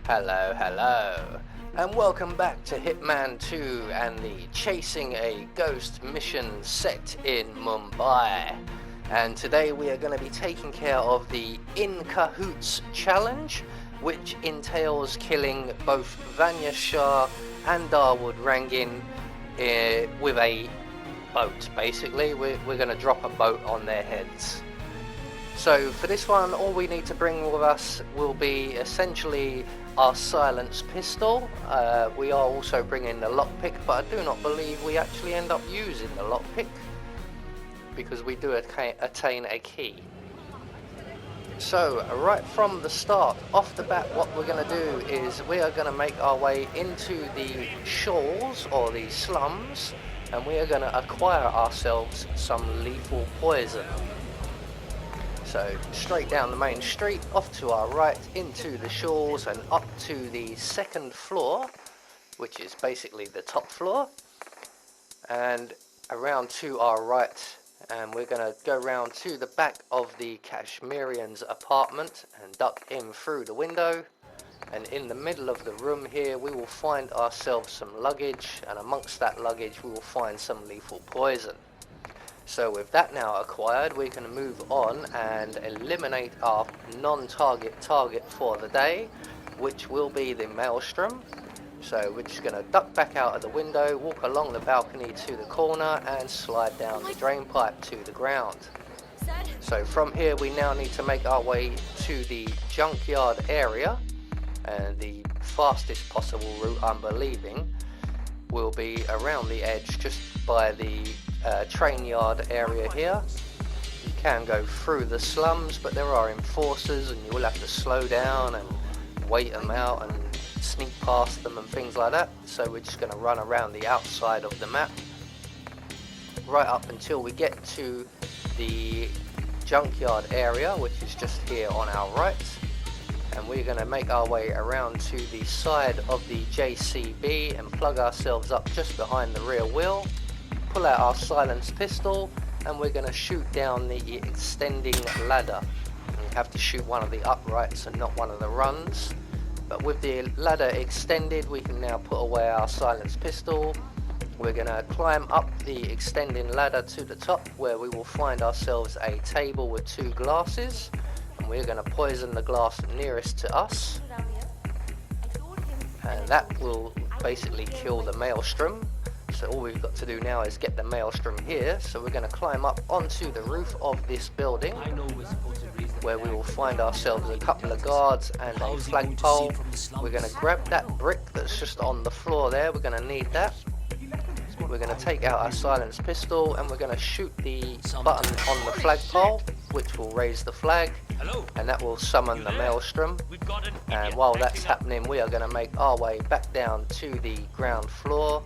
Hello, and welcome back to Hitman 2 and the Chasing a Ghost mission set in Mumbai. And today we are going to be taking care of the In Cahoots challenge, which entails killing both Vanya Shah and Darwood Rangin with a boat. Basically, we're going to drop a boat on their heads. So for this one, all we need to bring with us will be essentially our silenced pistol. We are also bringing the lockpick, but I do not believe we actually end up using the lockpick because we do attain a key. So right from the start, off the bat, what we're going to do is we are going to make our way into the shawls or the slums, and we are going to acquire ourselves some lethal poison. So straight down the main street, off to our right, into the shawls and up to the second floor, which is basically the top floor, and around to our right, and we're going to go round to the back of the Kashmirian's apartment and duck in through the window, and in the middle of the room here we will find ourselves some luggage, and amongst that luggage we will find some lethal poison. So with that now acquired, we can move on and eliminate our non-target target for the day, which will be the maelstrom. So we're just going to duck back out of the window, walk along the balcony to the corner and slide down the drain pipe to the ground. So from here we now need to make our way to the junkyard area, and the fastest possible route, I'm believing, will be around the edge just by the train yard area here. You can go through the slums, but there are enforcers and you will have to slow down and wait them out and sneak past them and things like that. So we're just going to run around the outside of the map right up until we get to the junkyard area, which is just here on our right, and we're going to make our way around to the side of the JCB and plug ourselves up just behind the rear wheel, pull out our silenced pistol, and we're going to shoot down the extending ladder. You have to shoot one of the uprights and not one of the runs, but with the ladder extended we can now put away our silenced pistol. We're going to climb up the extending ladder to the top, where we will find ourselves a table with two glasses, and we're going to poison the glass nearest to us, and that will basically kill the maelstrom. So all we've got to do now is get the maelstrom here. So we're going to climb up onto the roof of this building, where we will find ourselves a couple of guards and a flagpole. We're going to grab that brick that's just on the floor there, we're going to need that. We're going to take out our silenced pistol and we're going to shoot the button on the flagpole, which will raise the flag, and that will summon the maelstrom. And while that's happening, we are going to make our way back down to the ground floor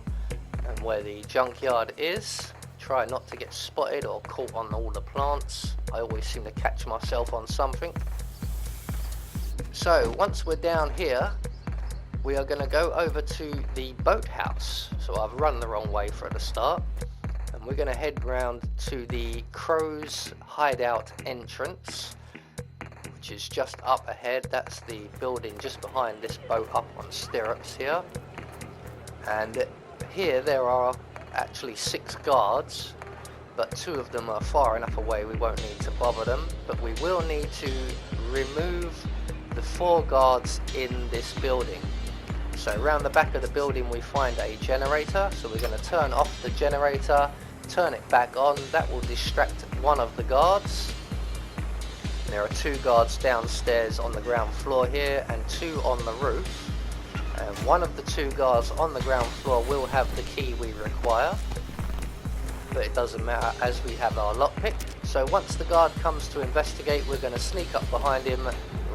and where the junkyard is. Try not to get spotted or caught on all the plants. I always seem to catch myself on something. So once we're down here, we are going to go over to the boathouse. So I've run the wrong way for the start, and we're going to head round to the Crow's hideout entrance, which is just up ahead. That's the building just behind this boat up on stirrups here. And here there are actually 6 guards, but 2 of them are far enough away we won't need to bother them, but we will need to remove the 4 guards in this building. So around the back of the building we find a generator, so we're going to turn off the generator, turn it back on. That will distract one of the guards. There are 2 guards downstairs on the ground floor here and 2 on the roof, and one of the 2 guards on the ground floor will have the key we require, but it doesn't matter as we have our lockpick. So once the guard comes to investigate, we're going to sneak up behind him,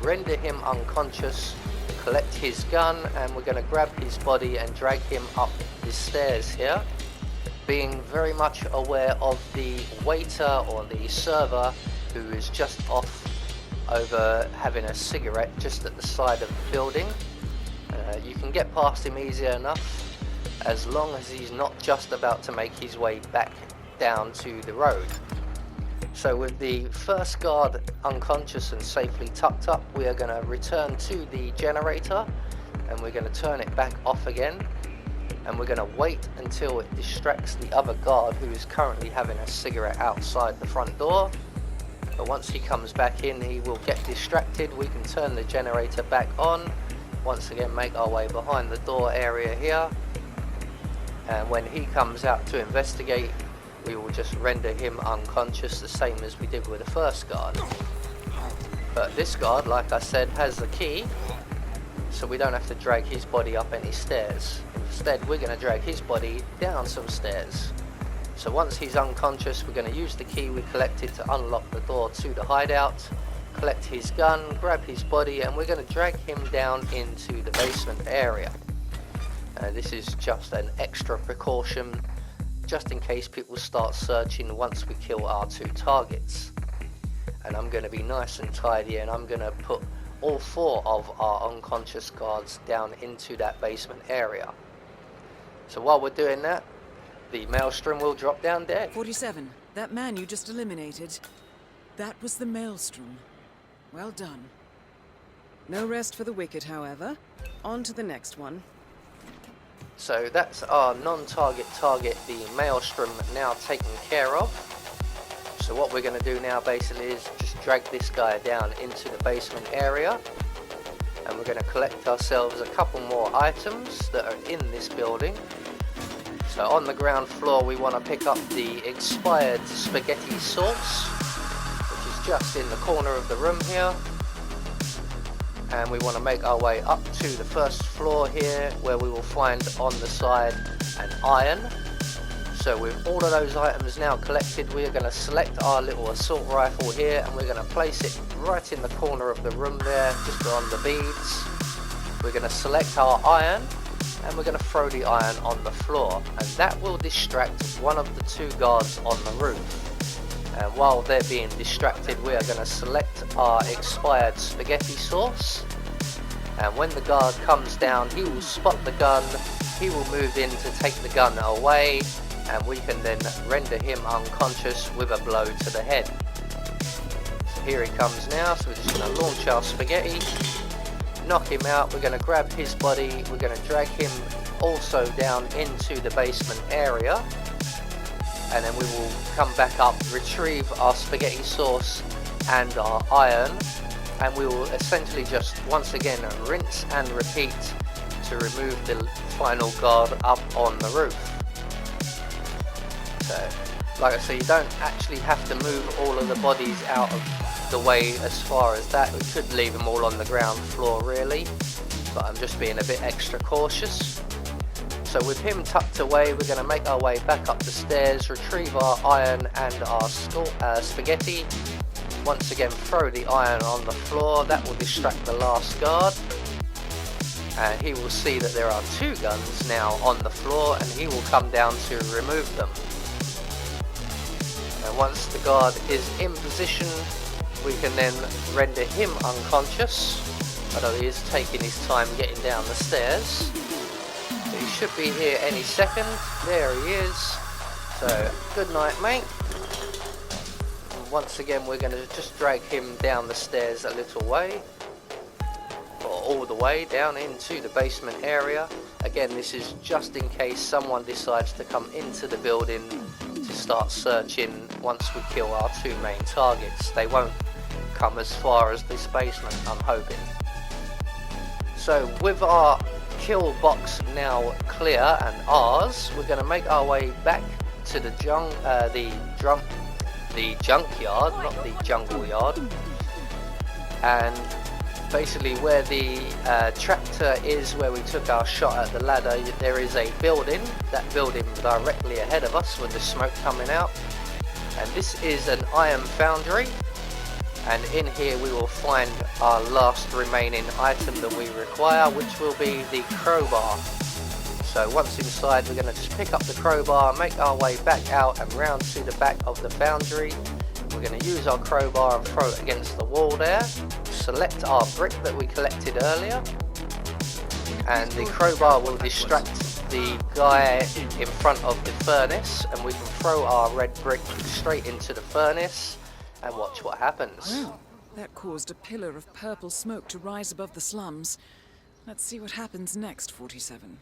render him unconscious, collect his gun, and we're going to grab his body and drag him up the stairs here, being very much aware of the waiter or the server who is just off over having a cigarette just at the side of the building. You can get past him easier enough as long as he's not just about to make his way back down to the road. So with the first guard unconscious and safely tucked up, we are going to return to the generator and we're going to turn it back off again, and we're going to wait until it distracts the other guard who is currently having a cigarette outside the front door. But once he comes back in, he will get distracted. We can turn the generator back on, once again make our way behind the door area here, and when he comes out to investigate, we will just render him unconscious, the same as we did with the first guard. But this guard, like I said, has the key, so we don't have to drag his body up any stairs. Instead, we're going to drag his body down some stairs. So once he's unconscious, we're going to use the key we collected to unlock the door to the hideout, collect his gun, grab his body, and we're going to drag him down into the basement area. This is just an extra precaution, just in case people start searching once we kill our 2 targets. And I'm going to be nice and tidy, and I'm going to put all 4 of our unconscious guards down into that basement area. So while we're doing that, the Maelstrom will drop down dead. 47, that man you just eliminated, that was the Maelstrom. Well done. No rest for the wicked, however. On to the next one. So that's our non-target target, the Maelstrom, now taken care of. So what we're going to do now basically is just drag this guy down into the basement area, and we're going to collect ourselves a couple more items that are in this building. So on the ground floor we want to pick up the expired spaghetti sauce, which is just in the corner of the room here. And we want to make our way up to the first floor here, where we will find on the side an iron. So with all of those items now collected, we are going to select our little assault rifle here, and we're going to place it right in the corner of the room there, just on the beads. We're going to select our iron, and we're going to throw the iron on the floor, and that will distract one of the 2 guards on the roof. And while they're being distracted, we are going to select our expired spaghetti sauce, and when the guard comes down, he will spot the gun, he will move in to take the gun away, and we can then render him unconscious with a blow to the head. So here he comes now, so we're just going to launch our spaghetti, knock him out, we're going to grab his body, we're going to drag him also down into the basement area, and then we will come back up, retrieve our spaghetti sauce and our iron, and we will essentially just once again rinse and repeat to remove the final guard up on the roof. So, like I say, you don't actually have to move all of the bodies out of the way as far as that. We could leave them all on the ground floor really, but I'm just being a bit extra cautious. So with him tucked away, we're going to make our way back up the stairs, retrieve our iron and our spaghetti. Once again, throw the iron on the floor. That will distract the last guard. And he will see that there are 2 guns now on the floor, and he will come down to remove them. And once the guard is in position, we can then render him unconscious, although he is taking his time getting down the stairs. He should be here any second. There he is. So, good night, mate. And once again, we're going to just drag him down the stairs a little way, or all the way down into the basement area. Again, this is just in case someone decides to come into the building to start searching once we kill our 2 main targets. They won't come as far as this basement, I'm hoping. So, with our kill box now clear and ours, we're going to make our way back to the junkyard, not the jungle yard, and basically where the tractor is, where we took our shot at the ladder, there is a building, that building directly ahead of us with the smoke coming out, and this is an iron foundry. And in here we will find our last remaining item that we require, which will be the crowbar. So once inside, we're going to just pick up the crowbar, make our way back out and round to the back of the foundry. We're going to use our crowbar and throw it against the wall there. Select our brick that we collected earlier, and the crowbar will distract the guy in front of the furnace, and we can throw our red brick straight into the furnace. and watch what happens. Well, that caused a pillar of purple smoke to rise above the slums. Let's see what happens next, 47.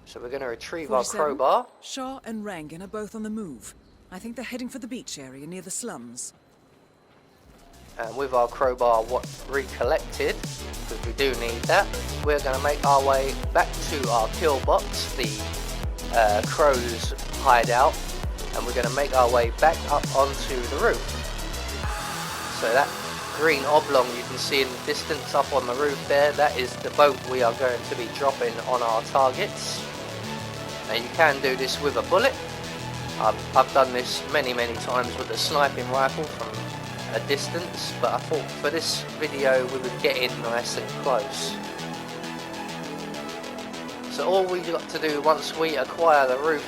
So we're going to retrieve our 47? crowbar. Shaw and Rangan are both on the move. I think they're heading for the beach area near the slums. And with our crowbar recollected, because we do need that, we're going to make our way back to our kill box, the crow's hideout, and we're going to make our way back up onto the roof. So that green oblong you can see in the distance up on the roof there, that is the boat we are going to be dropping on our targets. Now you can do this with a bullet. I've done this many times with a sniping rifle from a distance, but I thought for this video we would get in nice and close. So all we got to do once we acquire the roof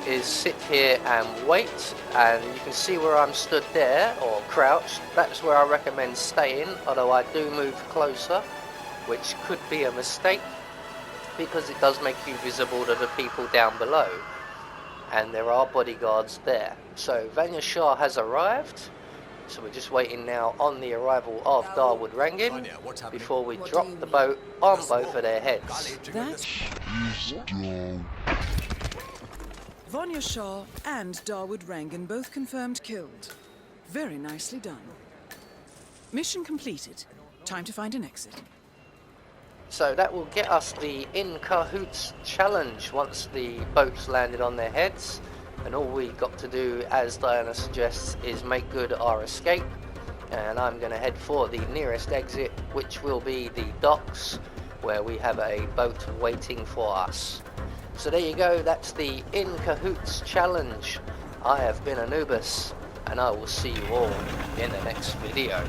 is sit here and wait, and you can see where I'm stood there, or crouched. That's where I recommend staying, although I do move closer, which could be a mistake because it does make you visible to the people down below, and there are bodyguards there. So Vanya Shah has arrived, so we're just waiting now on the arrival of Darwood Rangan before we drop the boat on both of their heads. That's Vanya Shah and Darwood Rangan both confirmed killed. Very nicely done. Mission completed. Time to find an exit. So that will get us the In Cahoots challenge once the boats landed on their heads. And all we got to do, as Diana suggests, is make good our escape. And I'm going to head for the nearest exit, which will be the docks, where we have a boat waiting for us. So there you go, that's the In Cahoots challenge. I have been Anubis, and I will see you all in the next video.